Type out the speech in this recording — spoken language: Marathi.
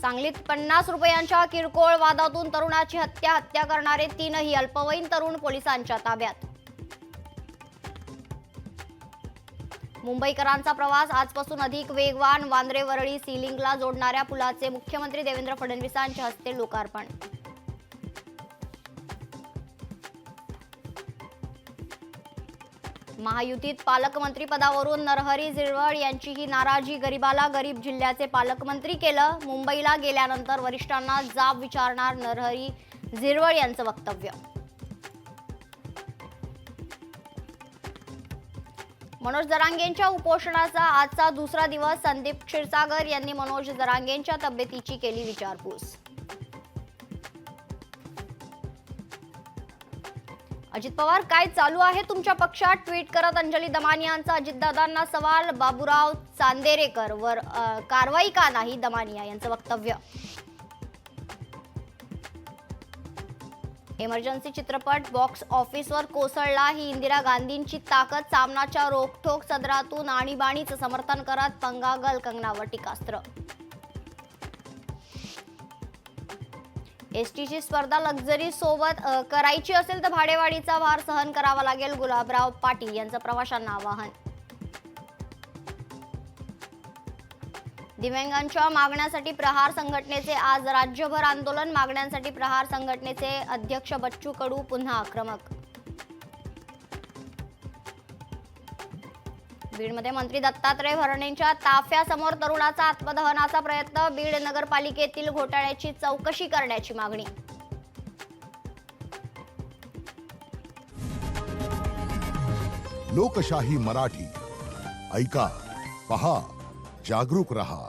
सांगलीत 50 रुपयांच्या किरकोळ वादातून तरुणाची हत्या करणारे तीनही अल्पवयीन तरुण पोलिसांच्या ताब्यात. मुंबईकरांचा प्रवास आजपासून अधिक वेगवान. वांद्रे वरळी सीलिंगला जोडणाऱ्या पुलाचे मुख्यमंत्री देवेंद्र फडणवीसांच्या हस्ते लोकार्पण. महायुतीत पालकमंत्री पदावरून नरहरी झिरवळ यांचीही नाराजी. गरीबाला गरीब जिल्ह्याचे पालकमंत्री केलं. मुंबईला गेल्यानंतर वरिष्ठांना जाब विचारणार नरहरी झिरवळ यांचं वक्तव्य. मनोज जरांगेंच्या उपोषणाचा आजचा दुसरा दिवस. संदीप क्षीरसागर यांनी मनोज जरांगेंच्या तब्येतीची केली विचारपूस. अजित पवार, काय चालू आहे तुमच्या पक्षात? ट्विट करत अंजली दमानियांचा अजितदादांना सवाल. बाबूराव चांदेरेकर वर कारवाई का नाही, दमानिया यांचं वक्तव्य. इमर्जन्सी चित्रपट बॉक्स ऑफिसवर कोसळला. ही इंदिरा गांधींची ताकद. सामनाच्या रोखठोक सदरातून आणीबाणीचं समर्थन करत पंगागल कंगनावर टीकास्त्र. एसटीची स्पर्धा लक्झरी सोबत करायची असेल तर भाडेवाढीचा भार सहन करावा लागेल. गुलाबराव पाटील यांचं प्रवाशांना आवाहन. दिव्यांगांच्या मागण्यांसाठी प्रहार संघटनेचे आज राज्यभर आंदोलन. मागण्यांसाठी प्रहार संघटनेचे अध्यक्ष बच्चू कडू पुन्हा आक्रमक. बीडमध्ये मंत्री दत्तात्रय भरणेंच्या ताफ्यासमोर तरुणाचा आत्मदहनाचा प्रयत्न. बीड नगरपालिकेतील घोटाळ्याची चौकशी करण्याची मागणी. लोकशाही मराठी ऐका, पहा, जागरूक रहा.